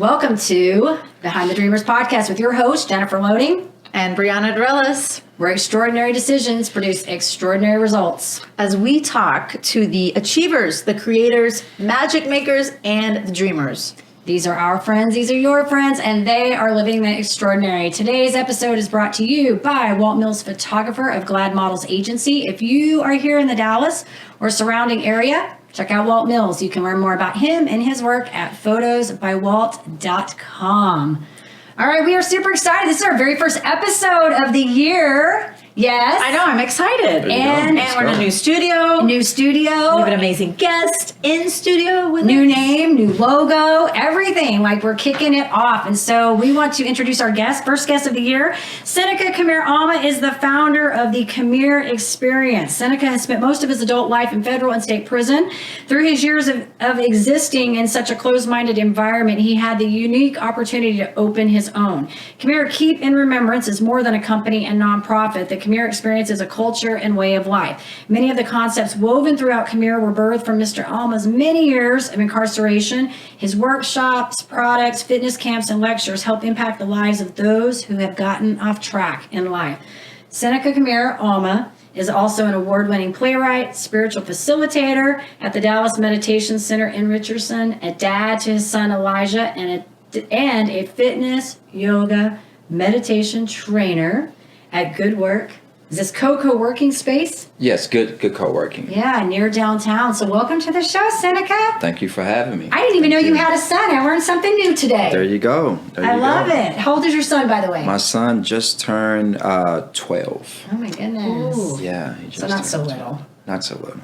Welcome to Behind the Dreamers podcast with your host, Jennifer Loading. And Brianna Dorellis. Where extraordinary decisions produce extraordinary results. As we talk to the achievers, the creators, magic makers, and the dreamers. These are our friends, these are your friends, and they are living the extraordinary. Today's episode is brought to you by Walt Mills, photographer of Glad Models Agency. If you are here in the Dallas or surrounding area, check out Walt Mills. You can learn more about him and his work at photosbywalt.com. All right, we are super excited. This is our very first episode of the year. Yes. I know, I'm excited. And we're in a new studio. New studio. We have an amazing guest in studio with new us. name, new logo, everything. Like, we're kicking it off. And so we want to introduce our guest, first guest of the year. Seneca KMIR Alma is the founder of the KMIR Experience. Seneca has spent most of his adult life in federal and state prison. Through his years of existing in such a closed-minded environment, he had the unique opportunity to open his own. KMIR Keep in Remembrance is more than a company and nonprofit. The KMIR Experience is a culture and way of life. Many of the concepts woven throughout KMIR were birthed from Mr. Alma's many years of incarceration. His workshops, products, fitness camps, and lectures help impact the lives of those who have gotten off track in life. Seneca KMIR Alma is also an award-winning playwright, spiritual facilitator at the Dallas Meditation Center in Richardson, a dad to his son Elijah, and a fitness, yoga, meditation trainer at Good Work. Is this co-working space? Yes, good co-working. Yeah, near downtown. So welcome to the show, Seneca. Thank you for having me. I didn't even know you had a son. I learned something new today. There you go. I love it. How old is your son, by the way? My son just turned 12. Oh my goodness. Ooh. Yeah, he just So not turned so 12. little. Not so little.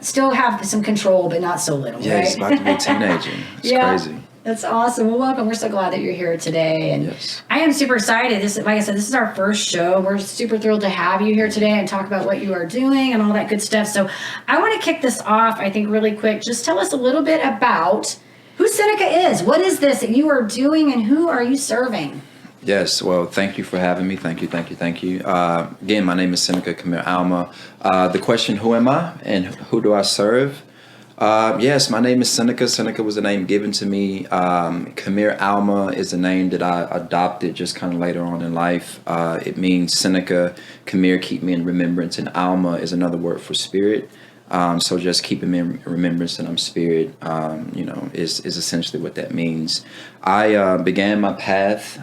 Still have some control, but not so little, Yeah, right? he's about to be a teenager. It's crazy. That's awesome. Well, welcome. We're so glad that you're here today. And Yes. I am super excited. This, like I said, this is our first show. We're super thrilled to have you here today and talk about what you are doing and all that good stuff. So I want to kick this off, I think, really quick. Just tell us a little bit about who Seneca is. What is this that you are doing and who are you serving? Yes, well, thank you for having me. Thank you. Again, my name is Seneca KMIR Alma. The question, who am I and who do I serve? Yes, my name is Seneca. Seneca was a name given to me. KMIR Alma is a name that I adopted just kind of later on in life. It means Seneca, KMIR, keep me in remembrance, and Alma is another word for spirit. So just keeping me in remembrance that I'm spirit, is essentially what that means. I began my path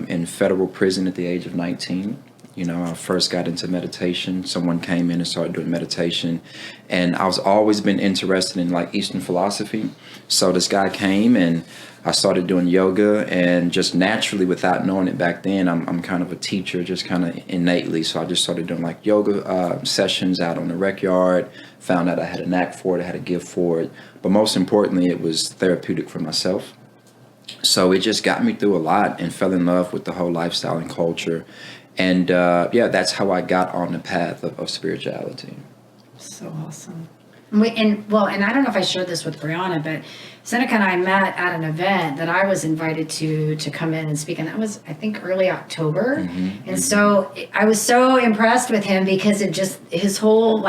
in federal prison at the age of 19. I first got into meditation. Someone came in and started doing meditation. And I was always been interested in like Eastern philosophy. So this guy came and I started doing yoga, and just naturally, without knowing it back then, I'm kind of a teacher, just kind of innately. So I just started doing like yoga sessions out on the rec yard, found out I had a knack for it, I had a gift for it. But most importantly, it was therapeutic for myself. So it just got me through a lot and fell in love with the whole lifestyle and culture. And that's how I got on the path of spirituality. So awesome. And I don't know if I shared this with Brianna, but Seneca and I met at an event that I was invited to come in and speak, and that was, I think, early October. So I was so impressed with him because of just his whole,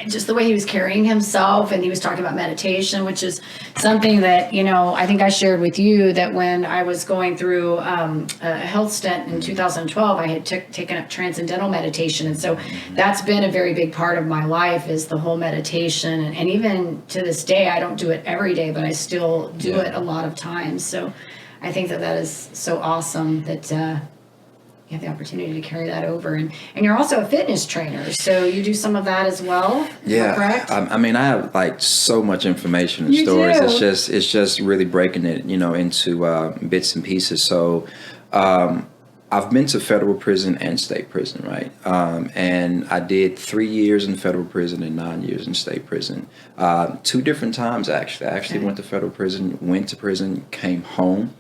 just the way he was carrying himself, and he was talking about meditation, which is something that, I think I shared with you that when I was going through a health stint in 2012, I had taken up transcendental meditation, and so that's been a very big part of my life, is the whole meditation, and even to this day, I don't do it every day, but I still do it a lot of times. So I think that is so awesome that you have the opportunity to carry that over. And you're also a fitness trainer, so you do some of that as well. Yeah, correct? I have like so much information and You stories. do. It's just really breaking it, into bits and pieces. So I've been to federal prison and state prison, right? And I did 3 years in federal prison and 9 years in state prison. 2 different times, actually. I actually went to federal prison, went to prison, came home.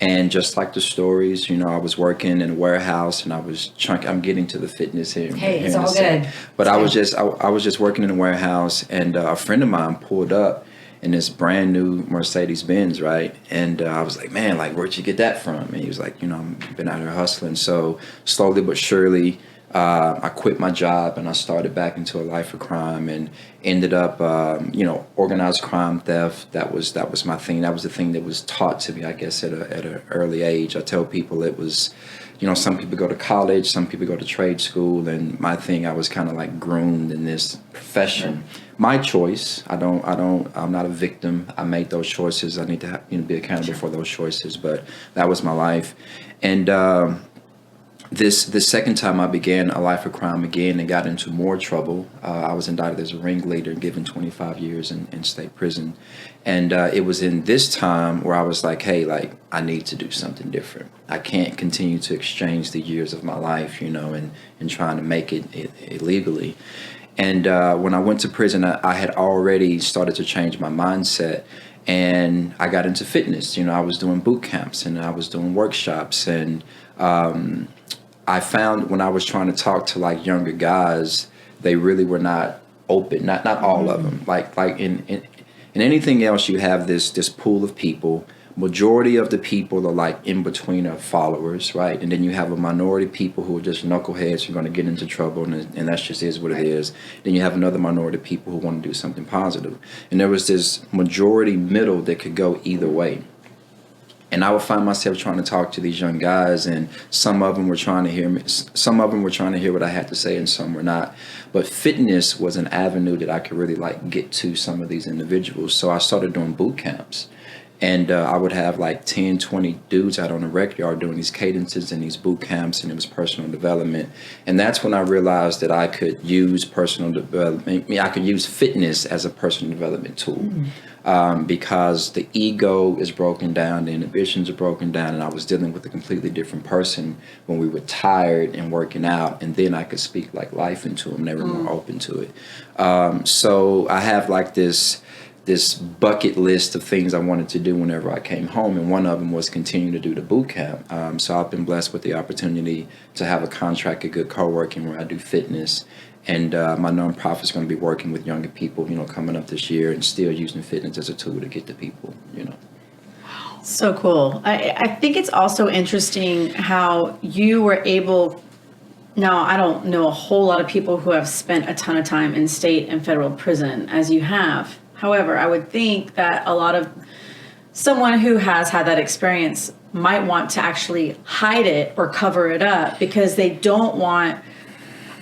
And just like the stories, I was working in a warehouse and I was I'm getting to the fitness here. Hey, it's all good. But I was just working in a warehouse, and a friend of mine pulled up in this brand new Mercedes Benz, right? And I was like, man, like, where'd you get that from? And he was like, I've been out here hustling. So slowly but surely, I quit my job and I started back into a life of crime and ended up, organized crime, theft. That was my thing. That was the thing that was taught to me, I guess, at an early age. I tell people it was, some people go to college, some people go to trade school, and my thing, I was kind of like groomed in this profession. My choice. I'm not a victim. I made those choices. I need to be accountable for those choices. But that was my life, and the second time I began a life of crime again and got into more trouble. I was indicted as a ringleader, given 25 years in state prison, and it was in this time where I was like, hey, like I need to do something different. I can't continue to exchange the years of my life, and trying to make it illegally. And when I went to prison, I had already started to change my mindset. And I got into fitness. I was doing boot camps and I was doing workshops. And I found when I was trying to talk to like younger guys, they really were not open. Not all of them. Like in anything else, you have this pool of people. Majority of the people are like in between are followers, right? And then you have a minority of people who are just knuckleheads who are going to get into trouble, and that's just is what it is. Then you have another minority of people who want to do something positive. And there was this majority middle that could go either way. And I would find myself trying to talk to these young guys, and some of them were trying to hear me. Some of them were trying to hear what I had to say, and some were not. But fitness was an avenue that I could really like get to some of these individuals. So I started doing boot camps. And I would have like 10, 20 dudes out on the rec yard doing these cadences and these boot camps, and it was personal development. And that's when I realized that I could use personal development. I could use fitness as a personal development tool, because the ego is broken down, the inhibitions are broken down, and I was dealing with a completely different person when we were tired and working out. And then I could speak like life into them. They were more open to it. So I have like this bucket list of things I wanted to do whenever I came home, and one of them was continue to do the boot camp. So I've been blessed with the opportunity to have a contract at Good Co-working where I do fitness, and my nonprofit is going to be working with younger people, coming up this year, and still using fitness as a tool to get to people, So cool. I think it's also interesting how you were able. Now, I don't know a whole lot of people who have spent a ton of time in state and federal prison as you have. However, I would think that a lot of someone who has had that experience might want to actually hide it or cover it up because they don't want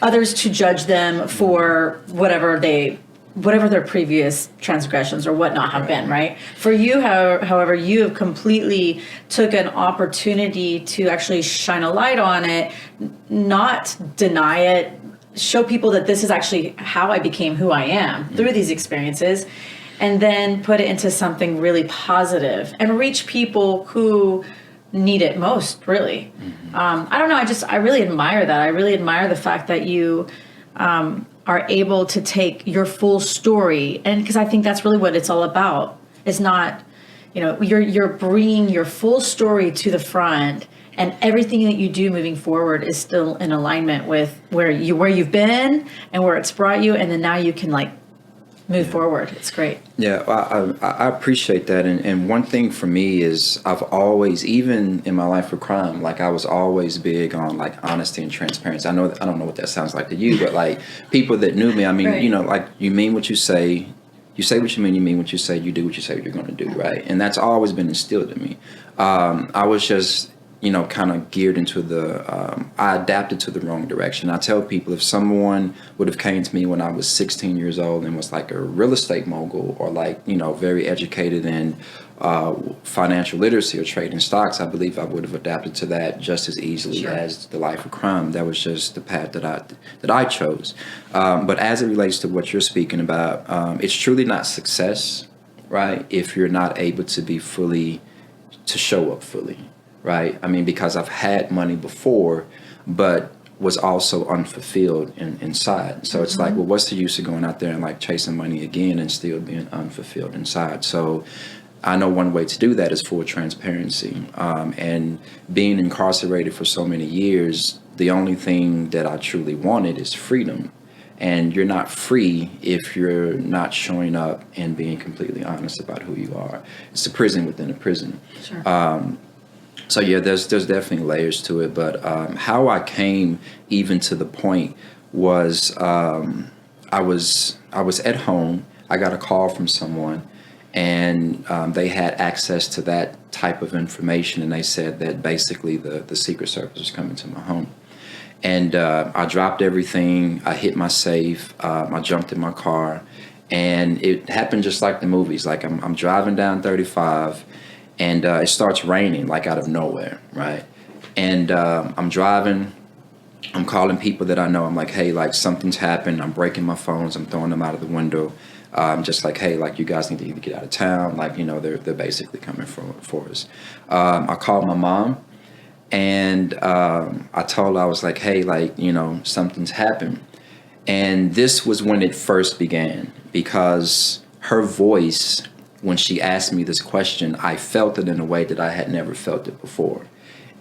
others to judge them for whatever their previous transgressions or whatnot have been, right? For you, however, you have completely took an opportunity to actually shine a light on it, not deny it, show people that this is actually how I became who I am through these experiences, and then put it into something really positive and reach people who need it most, really. I don't know. I really admire that. I really admire the fact that you are able to take your full story, and because I think that's really what it's all about. It's not, you're bringing your full story to the front, and everything that you do moving forward is still in alignment with where you've been and where it's brought you, and then now you can like move forward. It's great. Yeah, I appreciate that. And one thing for me is I've always, even in my life of crime, like I was always big on like honesty and transparency. I don't know what that sounds like to you, but like people that knew me, I mean, right. Like you mean what you say what you mean what you say, you do what you say you're going to do, right? And that's always been instilled in me. I was just, kind of geared into I adapted to the wrong direction. I tell people if someone would have came to me when I was 16 years old and was like a real estate mogul or like, very educated in financial literacy or trading stocks, I believe I would have adapted to that just as easily as the life of crime. That was just the path that I chose. But as it relates to what you're speaking about, it's truly not success, right? If you're not able to show up fully. Right. I mean, because I've had money before, but was also unfulfilled inside. So it's like, well, what's the use of going out there and like chasing money again and still being unfulfilled inside? So I know one way to do that is full transparency. And being incarcerated for so many years, the only thing that I truly wanted is freedom. And you're not free if you're not showing up and being completely honest about who you are. It's a prison within a prison. Sure. So yeah, there's definitely layers to it, but how I came even to the point was I was at home. I got a call from someone, and they had access to that type of information, and they said that basically the Secret Service was coming to my home. And I dropped everything. I hit my safe. I jumped in my car, and it happened just like the movies. Like I'm driving down 35, and it starts raining like out of nowhere, right? And I'm driving. I'm calling people that I know. I'm like, hey, like something's happened. I'm breaking my phones. I'm throwing them out of the window. Just like, hey, like you guys need to either get out of town. Like, they're basically coming for us. I called my mom, and I told her, I was like, hey, like, something's happened. And this was when it first began, because her voice, when she asked me this question, I felt it in a way that I had never felt it before.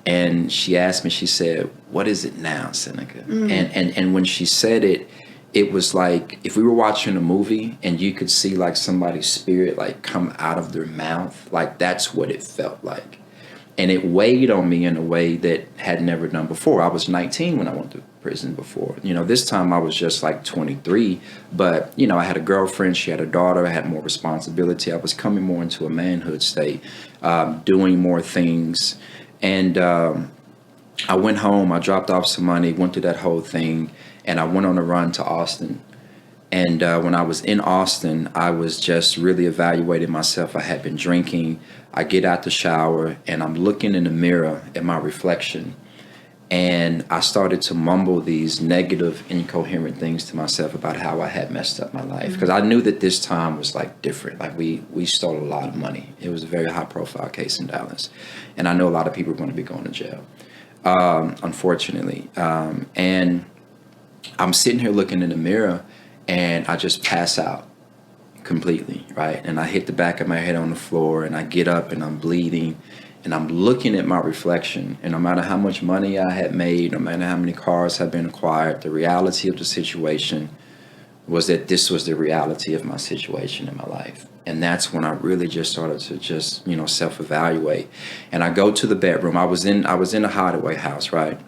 And she asked me, she said, what is it now, Seneca? And when she said it, it was like if we were watching a movie and you could see like somebody's spirit like come out of their mouth, like that's what it felt like. And it weighed on me in a way that had never done before. I was 19 when I went to prison before. This time I was just like 23, but I had a girlfriend, she had a daughter, I had more responsibility. I was coming more into a manhood state, doing more things. And I went home, I dropped off some money, went through that whole thing, and I went on a run to Austin. And when I was in Austin, I was just really evaluating myself. I had been drinking. I get out the shower, and I'm looking in the mirror at my reflection. And I started to mumble these negative, incoherent things to myself about how I had messed up my life. Because I knew that this time was like different. Like we stole a lot of money. It was a very high profile case in Dallas. And I know a lot of people are going to be going to jail, unfortunately. And I'm sitting here looking in the mirror, and I just pass out completely, right? And I hit the back of my head on the floor, and I get up, and I'm bleeding. And I'm looking at my reflection, and no matter how much money I had made, no matter how many cars had been acquired, the reality of the situation was that this was the reality of my situation in my life. And that's when I really just started to self-evaluate. And I go to the bedroom. I was in a hideaway house, right?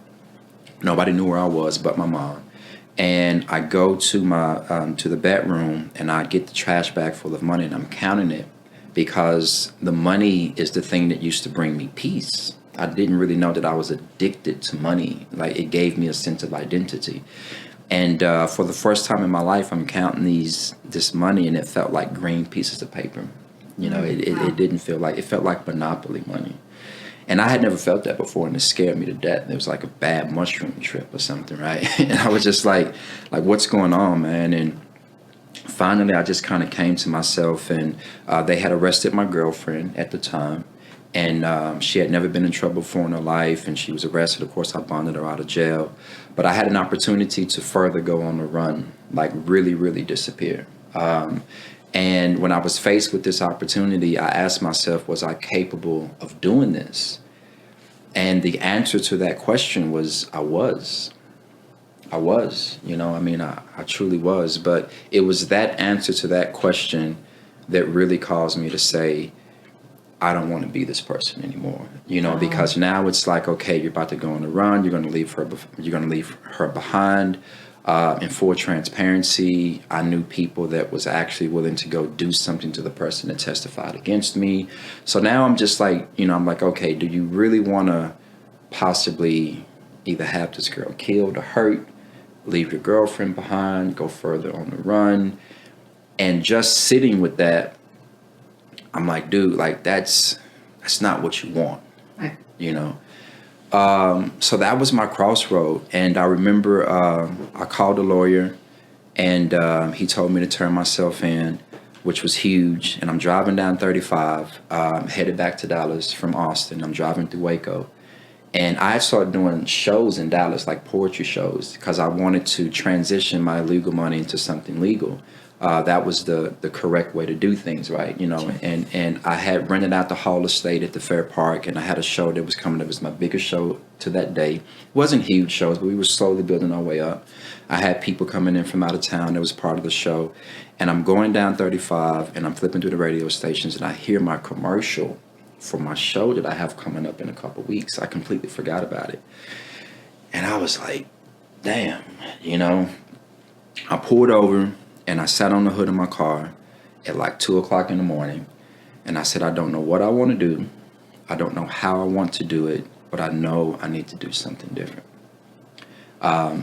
Nobody knew where I was but my mom. And I go to my to the bedroom, and I get the trash bag full of money, and I'm counting it, because the money is the thing that used to bring me peace. I didn't really know that I was addicted to money. Like, it gave me a sense of identity. And for the first time in my life, I'm counting this money, and it felt like green pieces of paper. It didn't feel like, it felt like Monopoly money. And I had never felt that before, and it scared me to death. It was like a bad mushroom trip or something, right? And I was just like, what's going on, man? And finally, I just kind of came to myself, and they had arrested my girlfriend at the time, and she had never been in trouble before in her life, and she was arrested. Of course, I bonded her out of jail, but I had an opportunity to further go on the run, like really, really disappear. And when I was faced with this opportunity, I asked myself, was I capable of doing this? And the answer to that question was, I was. I truly was. But it was that answer to that question that really caused me to say, I don't want to be this person anymore. Because now it's like, okay, you're about to go on a run. You're going to leave her behind. In full transparency, I knew people that was actually willing to go do something to the person that testified against me. So now I'm just like, I'm like, okay, do you really want to possibly either have this girl killed or hurt, leave your girlfriend behind, go further on the run? And just sitting with that, I'm like, dude, like that's not what you want, Right. So that was my crossroad. And I remember I called a lawyer, and he told me to turn myself in, which was huge. And I'm driving down 35, headed back to Dallas from Austin. I'm driving through Waco. And I started doing shows in Dallas, like poetry shows, because I wanted to transition my illegal money into something legal. That was the correct way to do things, right? And I had rented out the Hall Estate at the Fair Park, and I had a show that was coming. It was my biggest show to that day. It wasn't huge shows, but we were slowly building our way up. I had people coming in from out of town that was part of the show. And I'm going down 35, and I'm flipping through the radio stations, and I hear my commercial for my show that I have coming up in a couple weeks. I completely forgot about it. And I was like, damn, I pulled over and I sat on the hood of my car at like 2:00 in the morning. And I said, I don't know what I want to do. I don't know how I want to do it, but I know I need to do something different.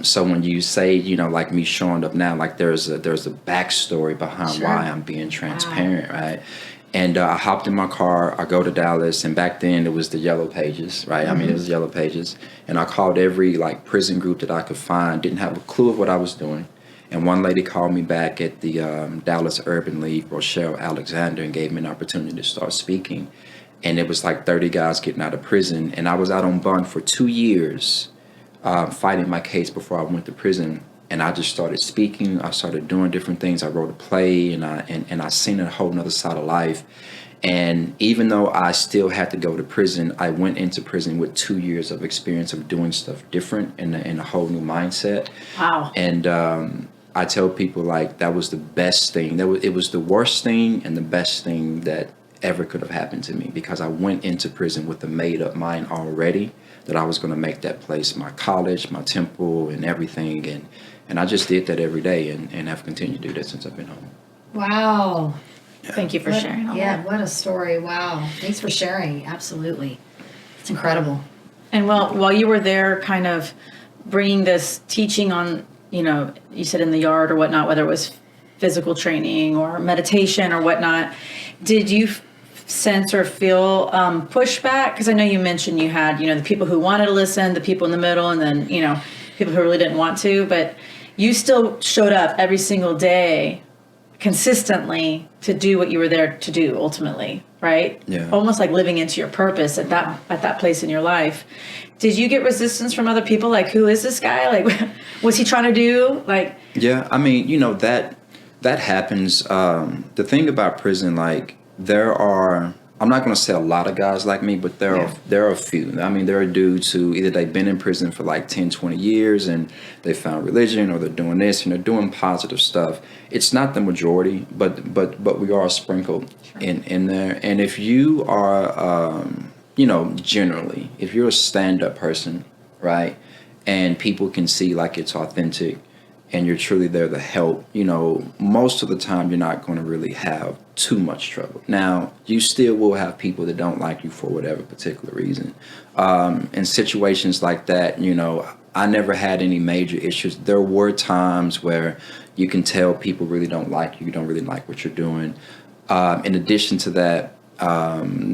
So when you say, like me showing up now, like there's a backstory behind why I'm being transparent, right? And I hopped in my car, I go to Dallas, and back then it was the Yellow Pages, right? I mean, it was Yellow Pages. And I called every like prison group that I could find, didn't have a clue of what I was doing. And one lady called me back at the Dallas Urban League, Rochelle Alexander, and gave me an opportunity to start speaking. And it was like 30 guys getting out of prison. And I was out on bond for 2 years, fighting my case before I went to prison. And I just started speaking. I started doing different things. I wrote a play, and I seen a whole nother side of life. And even though I still had to go to prison, I went into prison with 2 years of experience of doing stuff different and a whole new mindset. Wow. And I tell people like that was the best thing. It was the worst thing and the best thing that ever could have happened to me, because I went into prison with a made up mind already that I was going to make that place my college, my temple, and everything. And I just did that every day and have continued to do that since I've been home. Wow. Yeah. Thank you for sharing. Yeah, what a story. Wow. Thanks for sharing. Absolutely. It's incredible. And while you were there, kind of bringing this teaching on, you said in the yard or whatnot, whether it was physical training or meditation or whatnot, did you sense or feel pushback? Because I know you mentioned you had, the people who wanted to listen, the people in the middle, and then, people who really didn't want to, but you still showed up every single day consistently to do what you were there to do ultimately, right? Yeah. Almost like living into your purpose at that place in your life. Did you get resistance from other people? Like, who is this guy? Like, what's he trying to do? Like, yeah, I mean, that happens. The thing about prison, like there are, I'm not going to say a lot of guys like me, but there are a few. I mean, there are dudes who either they've been in prison for like 10, 20 years and they found religion, or they're doing this and they're doing positive stuff. It's not the majority, but we are sprinkled in there. And if you are, generally, if you're a stand-up person, right, and people can see like it's authentic and you're truly there to help, most of the time you're not going to really have too much trouble. Now, you still will have people that don't like you for whatever particular reason. In situations like that, I never had any major issues. There were times where you can tell people really don't like you, don't really like what you're doing. In addition to that,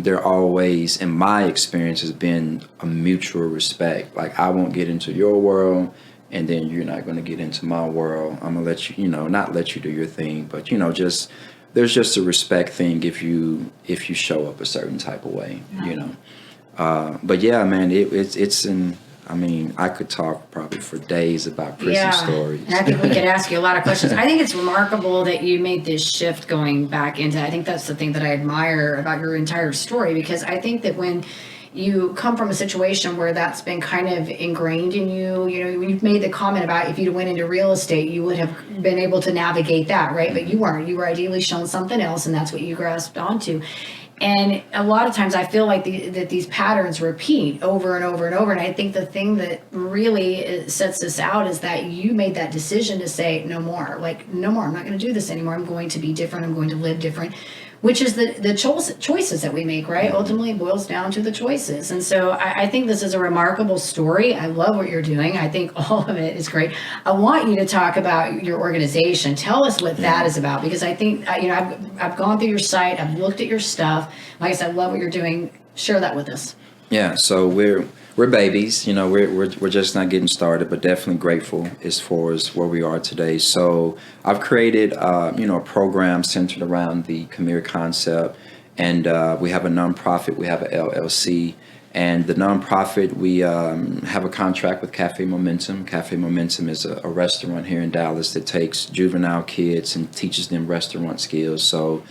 there always, in my experience, has been a mutual respect. Like, I won't get into your world, and then you're not going to get into my world. I'm going to let you, not let you do your thing, but, there's just a respect thing if you show up a certain type of way, But yeah, man, I could talk probably for days about prison stories. And I think we could ask you a lot of questions. I think it's remarkable that you made this shift going back into, I think that's the thing that I admire about your entire story, because I think that when you come from a situation where that's been kind of ingrained in you, when you've made the comment about if you'd went into real estate, you would have been able to navigate that, right? But you weren't. You were ideally shown something else, and that's what you grasped onto. And a lot of times I feel like that these patterns repeat over and over and over. And I think the thing that really sets this out is that you made that decision to say, no more. Like, no more. I'm not going to do this anymore. I'm going to be different. I'm going to live different. Which is the choices that we make, right? Ultimately, it boils down to the choices. And so I think this is a remarkable story. I love what you're doing. I think all of it is great. I want you to talk about your organization. Tell us what that is about, because I think, I've gone through your site. I've looked at your stuff. Like I said, I love what you're doing. Share that with us. Yeah, so we're babies, we're just not getting started, but definitely grateful as far as where we are today. So I've created, a program centered around the KMIR concept, and we have a nonprofit, we have a LLC, and the nonprofit, we have a contract with Cafe Momentum. Cafe Momentum is a restaurant here in Dallas that takes juvenile kids and teaches them restaurant skills. So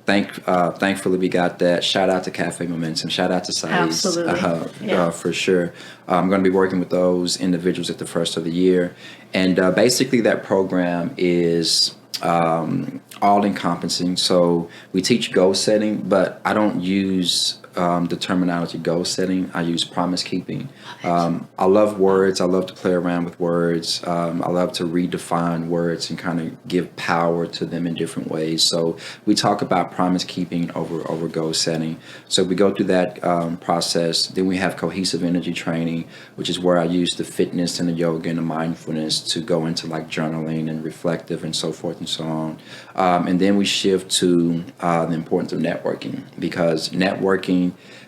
thankfully we got that. Shout out to Cafe Momentum. Shout out to Saiz. Absolutely. For sure. I'm going to be working with those individuals at the first of the year. And basically that program is all encompassing. So we teach goal setting, but I don't use the terminology goal setting. I use promise keeping. I love words. I love to play around with words. I love to redefine words and kind of give power to them in different ways. So we talk about promise keeping over goal setting. So we go through that process. Then we have cohesive energy training, which is where I use the fitness and the yoga and the mindfulness to go into like journaling and reflective and so forth and so on. And then we shift to the importance of networking, because networking,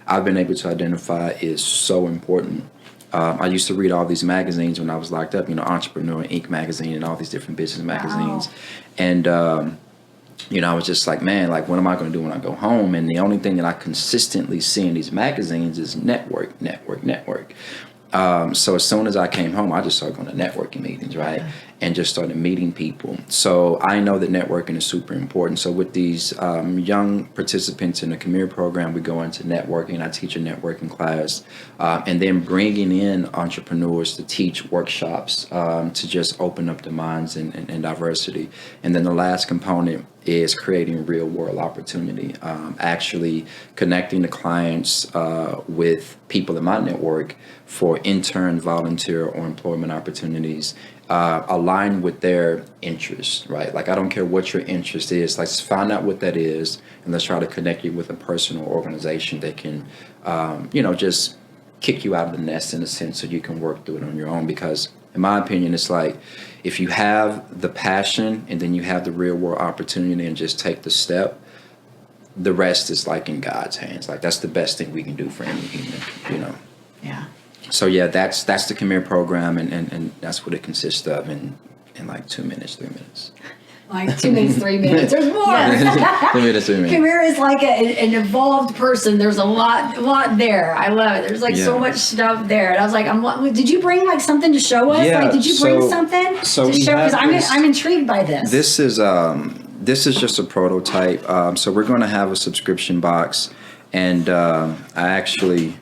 I've been able to identify, is so important. I used to read all these magazines when I was locked up, Entrepreneur Inc. magazine and all these different business magazines. And, I was just like, man, like, what am I going to do when I go home? And the only thing that I consistently see in these magazines is network. So as soon as I came home, I just started going to networking meetings, right? And just started meeting people. So I know that networking is super important. So with these young participants in the KMIR program, we go into networking. I teach a networking class, and then bringing in entrepreneurs to teach workshops to just open up the minds and diversity. And then the last component is creating real world opportunity, actually connecting the clients with people in my network for intern, volunteer, or employment opportunities aligned with their interests, right? Like, I don't care what your interest is. Let's find out what that is, and let's try to connect you with a person or organization that can, just kick you out of the nest in a sense, so you can work through it on your own. Because in my opinion, it's like, if you have the passion and then you have the real world opportunity and just take the step, the rest is like in God's hands. Like, that's the best thing we can do for any human, Yeah. So yeah, that's the KMIR program, and that's what it consists of in like 2 minutes, 3 minutes. Like 2 minutes, 3 minutes. There's more. 2 minutes, 3 minutes. KMIR is like an evolved person. There's a lot there. I love it. There's like so much stuff there. And I was like, did you bring like something to show us? Yeah, Like, did you bring something so to show? Because I'm intrigued by this. This is just a prototype. So we're going to have a subscription box, and I actually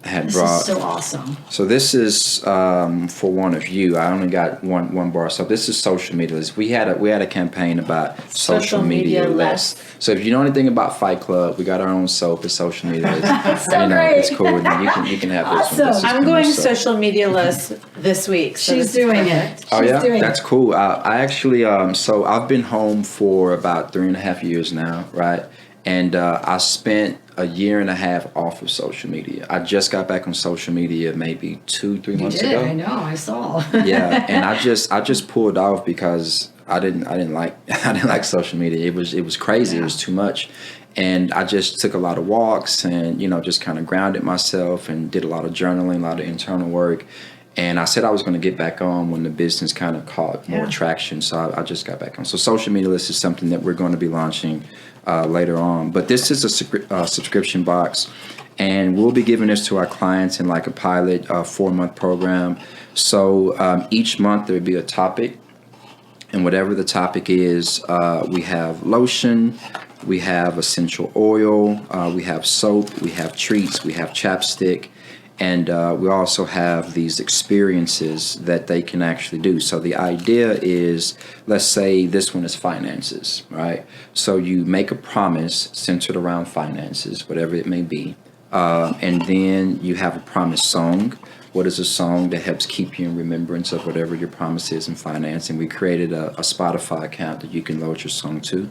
had This brought. is so awesome. So this is for one of you. I only got one bar. So this is social media list. We had a campaign about social media list. So if you know anything about Fight Club, we got our own soap. It's social media list. So great. It's cool. And you can have this one. This is I'm going KMIR to soap. social media list this week. So She's doing it. Oh She's yeah, doing that's it. cool. I actually, so I've been home for about 3.5 years now, right? And I spent a year and a half off of social media. I just got back on social media maybe 2-3 months ago. I know. I saw. Yeah, and I just pulled off because I didn't like social media. It was crazy. It was too much. And I just took a lot of walks and, just kind of grounded myself and did a lot of journaling, a lot of internal work. And I said I was going to get back on when the business kind of caught more traction. So I just got back on. So social media list is something that we're going to be launching later on. But this is a subscription box. And we'll be giving this to our clients in like a pilot 4-month program. So each month there will be a topic. And whatever the topic is, we have lotion, we have essential oil, we have soap, we have treats, we have chapstick. And we also have these experiences that they can actually do. So the idea is, let's say this one is finances, right? So you make a promise centered around finances, whatever it may be. And then you have a promise song. What is a song that helps keep you in remembrance of whatever your promise is in finance? And we created a Spotify account that you can load your song to.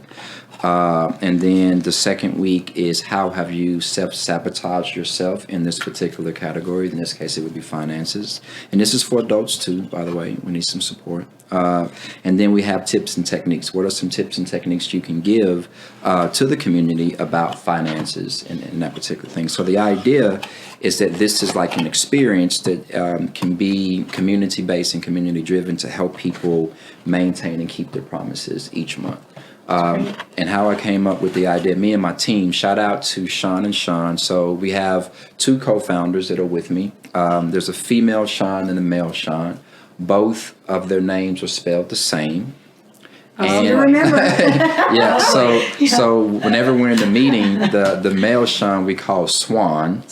And then the second week is how have you self-sabotaged yourself in this particular category? In this case, it would be finances. And this is for adults too, by the way. We need some support. And then we have tips and techniques. What are some tips and techniques you can give to the community about finances and that particular thing? So the idea is that this is like an experience that can be community-based and community-driven to help people maintain and keep their promises each month. And how I came up with the idea, me and my team, shout out to Sean and Sean. So we have 2 co-founders that are with me. There's a female Sean and a male Sean. Both of their names are spelled the same. You remember. Yeah. So whenever we're in the meeting, the male Sean we call Swan,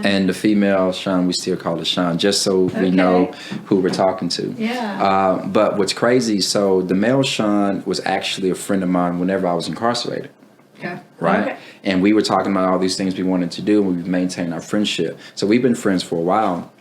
and the female Sean we still call her Sean, just so we know who we're talking to. Yeah. But what's crazy? So the male Sean was actually a friend of mine whenever I was incarcerated. Okay. Right. Okay. And we were talking about all these things we wanted to do, and we've maintained our friendship. So we've been friends for a while.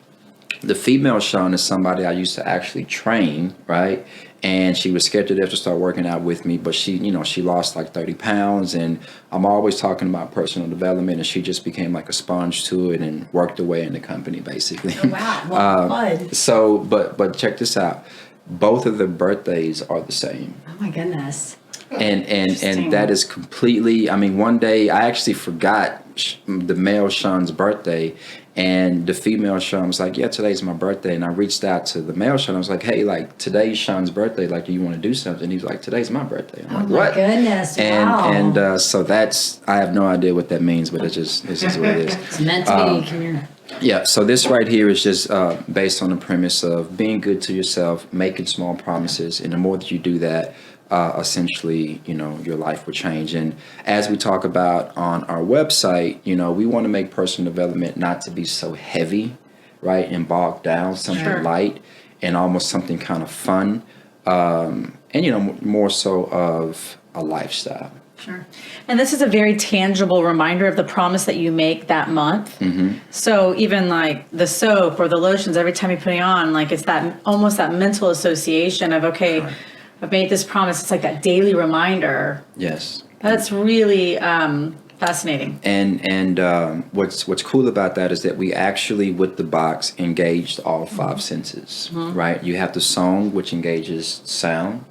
The female Sean is somebody I used to actually train, right? And she was scared to death to start working out with me, but she lost like 30 pounds, and I'm always talking about personal development, and she just became like a sponge to it and worked away in the company, basically. Oh, wow. Well, fun. So, but check this out. Both of their birthdays are the same. Oh, my goodness. And that is completely, I mean, one day I actually forgot the male Sean's birthday, and the female Sean was like, yeah, today's my birthday. And I reached out to the male Sean. I was like, hey, like, today's Sean's birthday. Like, do you want to do something? He's like, today's my birthday. I'm like, what? Goodness. Wow. And so that's, I have no idea what that means, but it's just what it is. It's meant to be. Come here. Yeah, so this right here is just based on the premise of being good to yourself, making small promises, and the more that you do that, essentially, your life will change. And as we talk about on our website, we want to make personal development not to be so heavy, right, and bogged down, something light and almost something kind of fun, and more so of a lifestyle. Sure. And this is a very tangible reminder of the promise that you make that month. Mm-hmm. So even like the soap or the lotions, every time you put it on, like it's that almost that mental association of, okay, right. I've made this promise. It's like that daily reminder. Yes. That's really fascinating. And what's cool about that is that we actually, with the box, engaged all five senses, right? You have the song, which engages sound.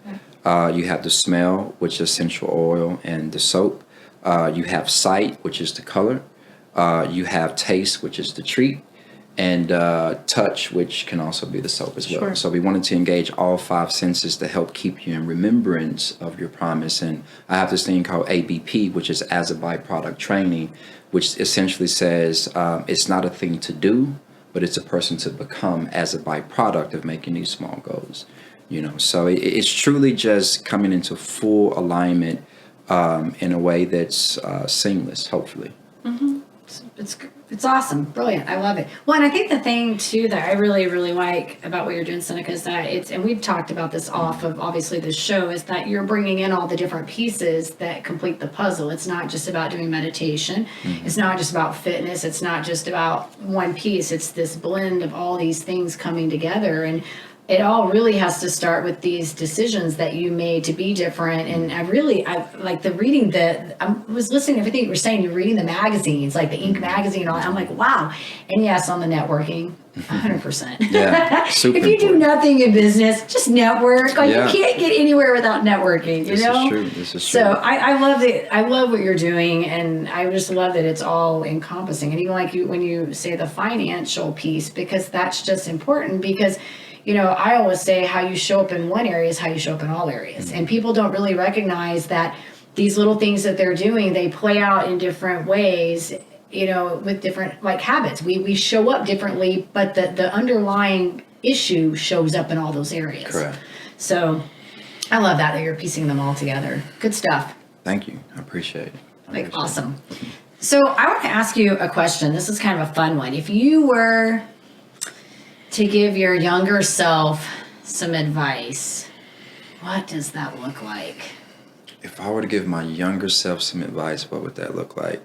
You have the smell, which is essential oil and the soap. You have sight, which is the color. You have taste, which is the treat. And touch, which can also be the soap as well. Sure. So we wanted to engage all five senses to help keep you in remembrance of your promise. And I have this thing called ABP, which is as a byproduct training, which essentially says it's not a thing to do, but it's a person to become as a byproduct of making these small goals. So it's truly just coming into full alignment in a way that's seamless, hopefully. Mm-hmm. It's awesome. Brilliant. I love it. Well, and I think the thing too that I really, really like about what you're doing, Seneca, is that and we've talked about this off of obviously this show, is that you're bringing in all the different pieces that complete the puzzle. It's not just about doing meditation. Mm-hmm. It's not just about fitness. It's not just about one piece. It's this blend of all these things coming together. And it all really has to start with these decisions that you made to be different. And I like the reading I was listening to everything you were saying. You're reading the magazines, like the Inc. magazine. And all. I'm like, wow. And yes, on the networking, 100%. Yeah, super if you do nothing in business, just network. Like Yeah. you can't get anywhere without networking. This is true. So I love it. I love what you're doing, and I just love that it's all encompassing. And even like when you say the financial piece, because that's just important because. I always say how you show up in one area is how you show up in all areas. And people don't really recognize that these little things that they're doing, they play out in different ways, with different like habits. We show up differently, but the underlying issue shows up in all those areas. Correct. So I love that you're piecing them all together. Good stuff. Thank you. I appreciate it. Awesome. So I want to ask you a question. This is kind of a fun one. If you were to give your younger self some advice, what does that look like? If I were to give my younger self some advice, what would that look like?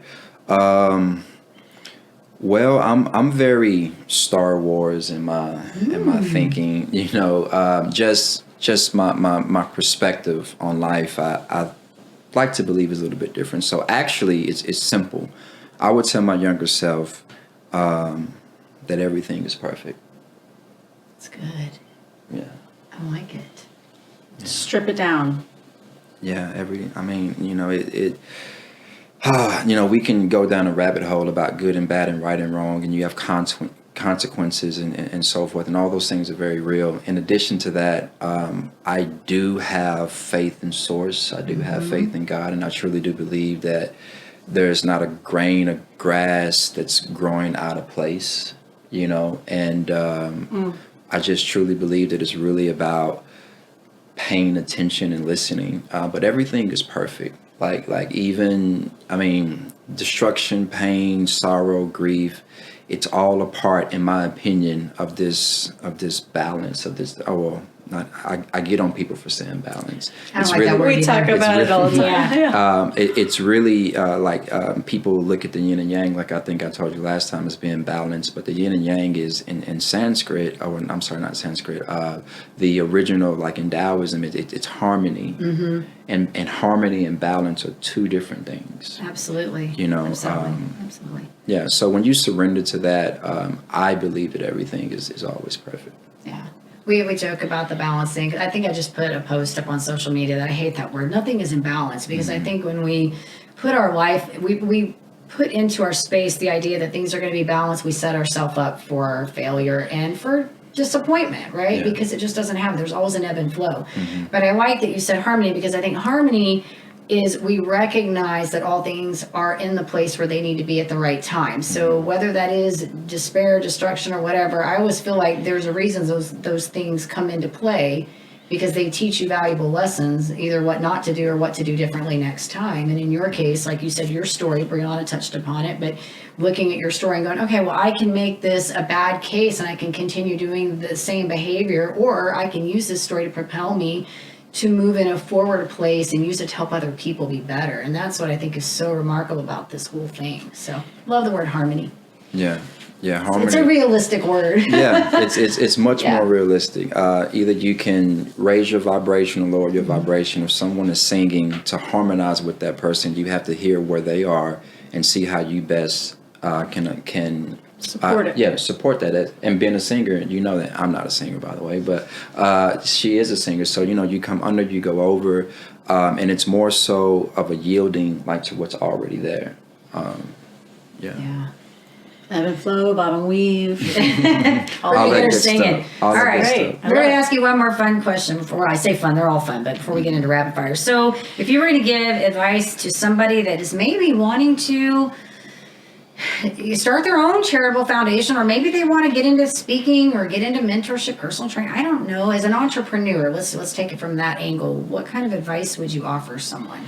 Well, I'm very Star Wars in my thinking. Just my perspective on life. I like to believe is a little bit different. So actually, it's simple. I would tell my younger self that everything is perfect. That's good. Yeah. I like it. Yeah. Strip it down. Yeah, we can go down a rabbit hole about good and bad and right and wrong, and you have consequences and so forth, and all those things are very real. In addition to that, I do have faith in Source. I do have faith in God, and I truly do believe that there's not a grain of grass that's growing out of place, and I just truly believe that it's really about paying attention and listening. But everything is perfect. Like even, I mean, destruction, pain, sorrow, grief, it's all a part, in my opinion, of this balance, of this, oh, well, not, I get on people for saying balance. I don't like that word. We talk about it all the time. Yeah. It's really people look at the yin and yang, like I think I told you last time, as being balanced, but the yin and yang is in Sanskrit, or I'm sorry, not Sanskrit, the original, like in Taoism, it's harmony. Mm-hmm. And harmony and balance are two different things. Absolutely. You know, Absolutely. Yeah, so when you surrender to that, I believe that everything is always perfect. Yeah. We joke about the balance thing. I think I just put a post up on social media that I hate that word. Nothing is in balance, because I think when we put our life, we put into our space the idea that things are going to be balanced, we set ourselves up for failure and for disappointment, right? Yeah. Because it just doesn't happen. There's always an ebb and flow. Mm-hmm. But I like that you said harmony, because I think harmony is we recognize that all things are in the place where they need to be at the right time. So whether that is despair, destruction, or whatever, I always feel like there's a reason those things come into play, because they teach you valuable lessons, either what not to do or what to do differently next time. And in your case, like you said, your story, Brianna touched upon it, but looking at your story and going, okay, well, I can make this a bad case and I can continue doing the same behavior, or I can use this story to propel me to move in a forward place and use it to help other people be better. And that's what I think is so remarkable about this whole thing. So love the word harmony. Yeah, harmony. It's a realistic word. Yeah, it's much Yeah. more realistic. Either you can raise your vibration or lower your vibration. If someone is singing, to harmonize with that person, you have to hear where they are and see how you best can Support it. Yeah, support that. And being a singer, you know that I'm not a singer, by the way, but she is a singer. So, you know, you come under, you go over, and it's more so of a yielding, like, to what's already there. Yeah. Ebb and flow, bob and weave. All that good singing. stuff. All that right, good great. stuff. We're going to ask you one more fun question before I say fun. They're all fun, but before we get into rapid fire. So if you were going to give advice to somebody that is maybe wanting to start their own charitable foundation, or maybe they want to get into speaking or get into mentorship, personal training, I don't know, as an entrepreneur, let's take it from that angle. What kind of advice would you offer someone?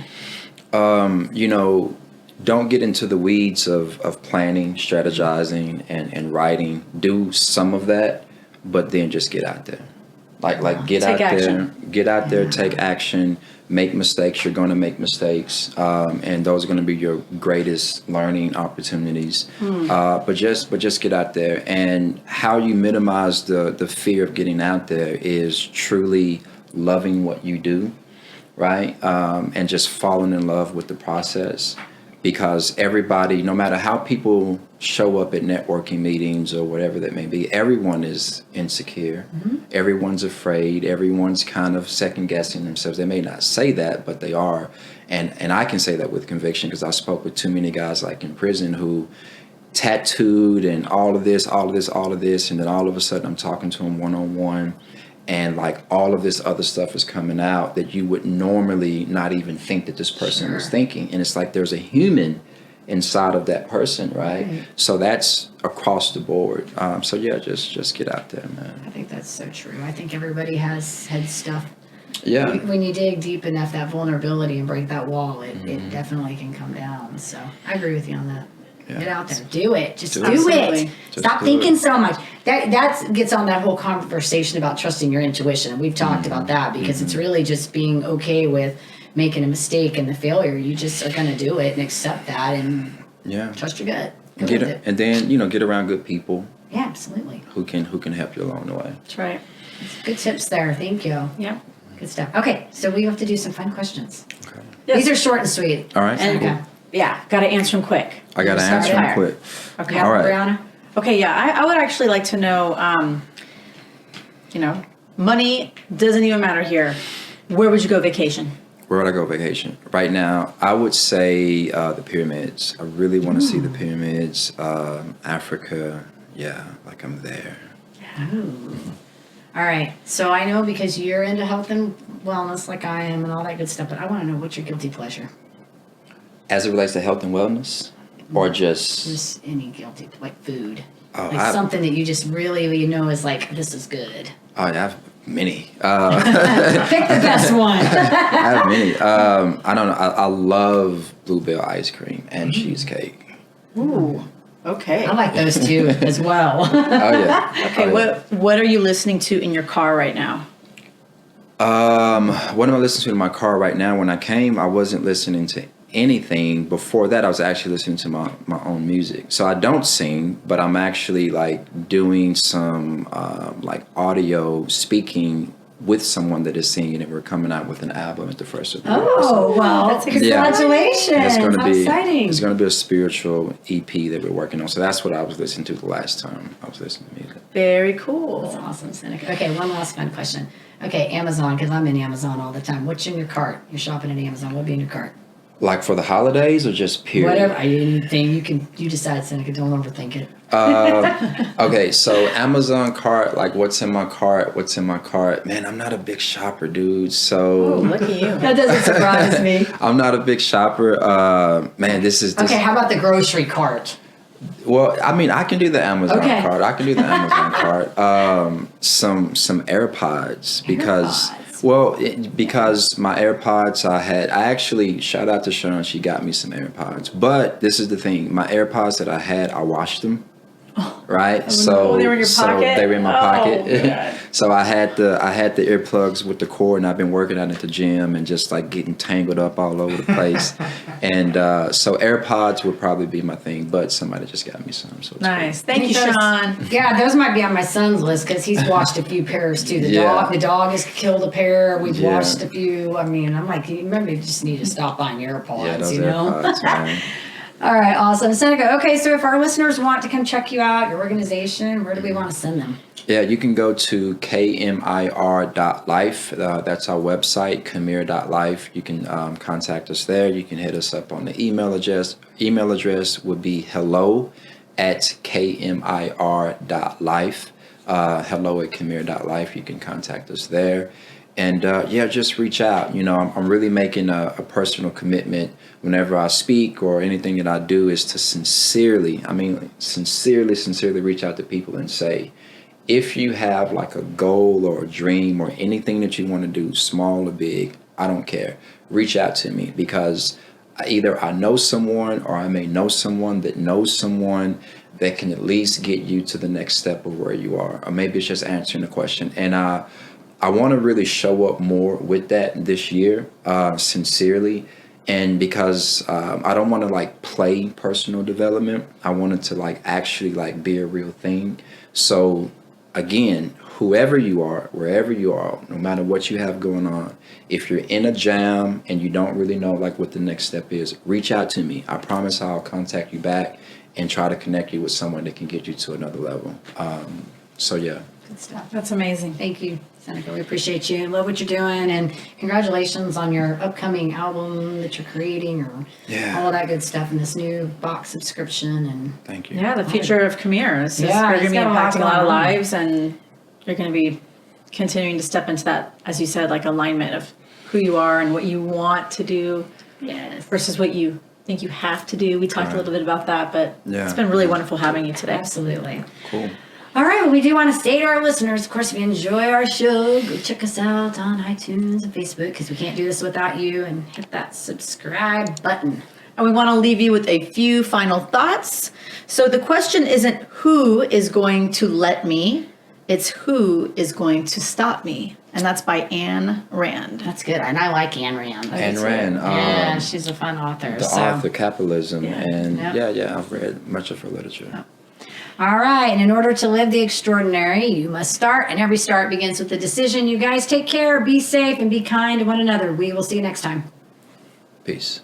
You know, don't get into the weeds of planning, strategizing, and writing. Do some of that, but then just get out there. Like get Take out action. there, get out there, take action, make mistakes. You're going to make mistakes, and those are going to be your greatest learning opportunities. But just get out there. And how you minimize the fear of getting out there is truly loving what you do, right? And just falling in love with the process. Because everybody, no matter how people show up at networking meetings or whatever that may be, everyone is insecure. Mm-hmm. Everyone's afraid. Everyone's kind of second guessing themselves. They may not say that, but they are. And I can say that with conviction, because I spoke with too many guys, like in prison, who tattooed and all of this. And then all of a sudden I'm talking to them one-on-one. And like all of this other stuff is coming out that you would normally not even think that this person was thinking. And it's like there's a human inside of that person, right? So that's across the board. So yeah, just get out there, man. I think that's so true. I think everybody has had stuff. Yeah. When you dig deep enough, that vulnerability and break that wall, it definitely can come down. So I agree with you on that. Yeah. Get out there, do it. Just do Absolutely. it. Just Stop do thinking it. so much. That gets on that whole conversation about trusting your intuition, and we've talked about that, because it's really just being okay with making a mistake and the failure. You just are going to do it and accept that, and trust your gut. Go with it. And then get around good people. Yeah, absolutely. Who can help you along the way. That's right. Good tips there. Thank you. Yeah. Good stuff. Okay, so we have to do some fun questions. Okay. Yes. These are short and sweet. All right. And Okay. yeah, got to answer them quick. I got to Start answer fire. them quick. Okay. All right. Brianna? Okay, yeah, I would actually like to know, money doesn't even matter here. Where would you go vacation? Where would I go vacation? Right now, I would say the pyramids. I really want to see the pyramids. Africa, like I'm there. All right. So I know, because you're into health and wellness like I am and all that good stuff, but I want to know, what's your guilty pleasure? As it relates to health and wellness, or just Just any guilty, like food. Oh, Like something that you just really, is like, this is good. oh yeah, Many. Pick the best one. I have many. I don't know. I love bluebell ice cream and cheesecake. Ooh. Okay. I like those two as well. Oh yeah. Okay. Oh, yeah. What are you listening to in your car right now? What am I listening to in my car right now? When I came, I wasn't listening to anything. Before that, I was actually listening to my own music. So I don't sing, but I'm actually like doing some like audio speaking with someone that is singing, and we're coming out with an album at the first of the year. Oh, well, That's congratulations. It's going to How be exciting. It's going to be a spiritual EP that we're working on. So that's what I was listening to the last time I was listening to music. Very cool. That's awesome, Seneca. Okay, one last fun question. Okay, Amazon, because I'm in Amazon all the time. What's in your cart? You're shopping at Amazon. What'd be in your cart? Like for the holidays or just period? Whatever, anything you decide, Seneca. Don't overthink it. Okay, so Amazon cart, like what's in my cart? What's in my cart? Man, I'm not a big shopper, dude. So Look at you. That doesn't surprise me. I'm not a big shopper. Man, this is Okay, how about the grocery cart? well, I mean, I can do the Amazon Okay. cart. I can do the Amazon cart. Some AirPods because because my AirPods I actually shout out to Sean. She got me some AirPods. But this is the thing, my AirPods that I had, I washed them. Right, so they were in your pocket? they were in my Oh, pocket. God. So I had the earplugs with the cord, and I've been working out at the gym and just like getting tangled up all over the place. And so AirPods would probably be my thing, but somebody just got me some. So it's Nice. Thank you, Those- Sean. Yeah, those might be on my son's list because he's washed a few pairs too. Yeah. The dog has killed a pair. We've Yeah. washed a few. I mean, I'm like, maybe you just need to stop buying AirPods, cool. Yeah, those you know? AirPods, man. All right, awesome. Seneca, okay, so if our listeners want to come check you out, your organization, where do we want to send them? Yeah, you can go to KMIR.life. That's our website, KMIR.life. You can contact us there. You can hit us up on the email address. Email address would be hello@KMIR.life. Hello@KMIR.life. You can contact us there. And just reach out. You know, I'm really making a personal commitment whenever I speak or anything that I do is to sincerely reach out to people and say, if you have like a goal or a dream or anything that you want to do, small or big, I don't care. Reach out to me because either I know someone or I may know someone that knows someone that can at least get you to the next step of where you are. Or maybe it's just answering the question. And I want to really show up more with that this year, sincerely. And because I don't want to like play personal development, I want it to like actually like be a real thing. So again, whoever you are, wherever you are, no matter what you have going on, if you're in a jam and you don't really know like what the next step is, reach out to me. I promise I'll contact you back and try to connect you with someone that can get you to another level. So yeah. Good stuff. That's amazing. Thank you, Seneca. We appreciate you and love what you're doing. And congratulations on your upcoming album that you're creating or all of that good stuff and this new box subscription. And Thank you. Yeah, the future of KMIR is Yeah, you're it's going to be got a lot impacting a lot of going on. lives, and you're going to be continuing to step into that, as you said, like alignment of who you are and what you want to do yes. versus what you think you have to do. We talked a little bit about that, but Yeah. it's been really wonderful having you today. Absolutely. Cool. All right, well, we do want to say to our listeners, of course, if you enjoy our show, go check us out on iTunes and Facebook because we can't do this without you, and hit that subscribe button. And we want to leave you with a few final thoughts. So the question isn't who is going to let me, it's who is going to stop me. And that's by Ayn Rand. That's good, and I like Ayn Rand. Ayn Rand. Yeah, she's a fun author. The author, Capitalism, and Yep. I've read much of her literature. All right, and in order to live the extraordinary, you must start, and every start begins with a decision. You guys take care, be safe, and be kind to one another. We will see you next time. Peace.